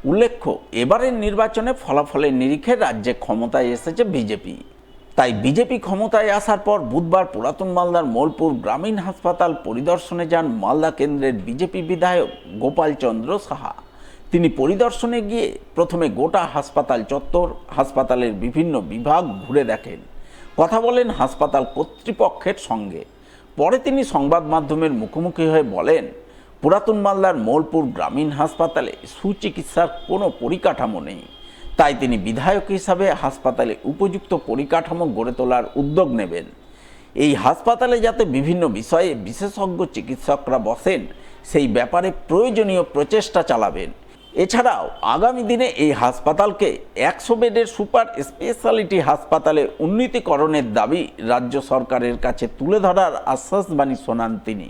উল্লেখ্য, এবারের নির্বাচনে ফলাফলের নিরিখে রাজ্যে ক্ষমতায় এসেছে বিজেপি। তাই বিজেপি ক্ষমতায় আসার পর বুধবার পুরাতন মালদার মোলপুর গ্রামীণ হাসপাতাল পরিদর্শনে যান মালদা কেন্দ্রের বিজেপি বিধায়ক গোপাল চন্দ্র সাহা। তিনি পরিদর্শনে গিয়ে প্রথমে গোটা হাসপাতাল চত্বর, হাসপাতালের বিভিন্ন বিভাগ ঘুরে দেখেন, কথা বলেন হাসপাতাল কর্তৃপক্ষের সঙ্গে। পরে তিনি সংবাদ মাধ্যমের মুখোমুখি হয়ে বলেন, পুরাতন মালদার মোলপুর গ্রামীণ হাসপাতালে সুচিকিৎসার কোনো পরিকাঠামো নেই। তাই তিনি বিধায়ক হিসাবে হাসপাতালে উপযুক্ত পরিকাঠামো গড়ে তোলার উদ্যোগ নেবেন। এই হাসপাতালে যাতে বিভিন্ন বিষয়ে বিশেষজ্ঞ চিকিৎসকরা বসেন, সেই ব্যাপারে প্রয়োজনীয় প্রচেষ্টা চালাবেন। এছাড়াও আগামী দিনে এই হাসপাতালকে 100 বেডের সুপার স্পেশালিটি হাসপাতালে উন্নীতকরণের দাবি রাজ্য সরকারের কাছে তুলে ধরার আশ্বাসবাণী শোনান তিনি।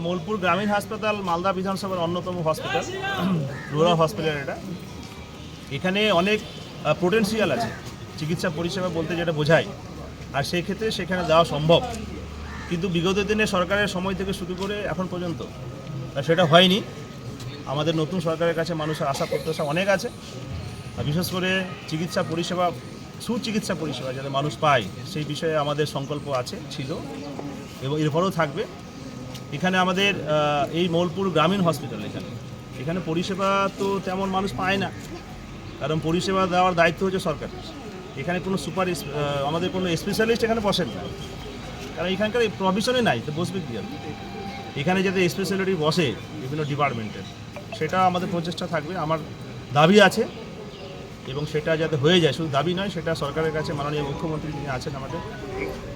মোলপুর গ্রামীণ হাসপাতাল মালদা বিধানসভার অন্যতম হসপিটাল, রুরাল হসপিটাল। এখানে অনেক পোটেনশিয়াল আছে, চিকিৎসা পরিষেবা বলতে যেটা বোঝায়, আর সেই ক্ষেত্রে সেখানে দেওয়া সম্ভব। কিন্তু বিগত দিনে সরকারের সময় থেকে শুরু করে এখন পর্যন্ত সেটা হয়নি। আমাদের নতুন সরকারের কাছে মানুষের আশা প্রত্যাশা অনেক আছে, বিশেষ করে চিকিৎসা পরিষেবা, সুচিকিৎসা পরিষেবা যাতে মানুষ পায়, সেই বিষয়ে আমাদের সংকল্প আছে, ছিল এবং এরপরেও থাকবে। এখানে আমাদের এই মোলপুর গ্রামীণ হসপিটাল, এখানে পরিষেবা তো তেমন মানুষ পায় না, কারণ পরিষেবা দেওয়ার দায়িত্ব হচ্ছে সরকারের। এখানে কোনো আমাদের কোনো স্পেশালিস্ট এখানে বসেন না, কারণ এখানকার প্রভিশনই নাই, তো বসবে কি আর। এখানে যাতে স্পেশালিটি বসে বিভিন্ন ডিপার্টমেন্টের, সেটা আমাদের প্রচেষ্টা থাকবে। আমার দাবি আছে এবং সেটা যাতে হয়ে যায়, শুধু দাবি নয়, সেটা সরকারের কাছে মাননীয় মুখ্যমন্ত্রী যিনি আছেন আমাদের,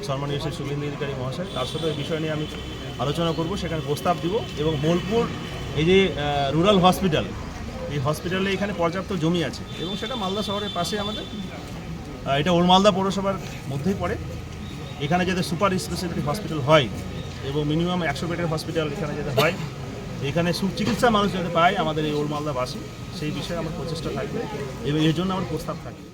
সম্মানীয় শ্রী শুভেন্দু অধিকারী মহাশয়, তার সাথে এই বিষয় নিয়ে আমি আলোচনা করব, সেখানে প্রস্তাব দিব। এবং মোলপুর এই যে রুরাল হসপিটাল, এই হসপিটালে এখানে পর্যাপ্ত জমি আছে এবং সেটা মালদা শহরের পাশে আমাদের, এটা ওল্ড মালদা পৌরসভার মধ্যেই পড়ে। এখানে যাতে সুপার স্পেশালিটি হসপিটাল হয় এবং মিনিমাম 100 বেডের হসপিটাল এখানে যাতে হয়, এখানে সুচিকিৎসা মানুষ যাতে পায় আমাদের এই ওল্ড মালদাবাসী, সেই বিষয়ে আমার প্রচেষ্টা থাকবে এবং এর জন্য আমার প্রস্তাব থাকবে।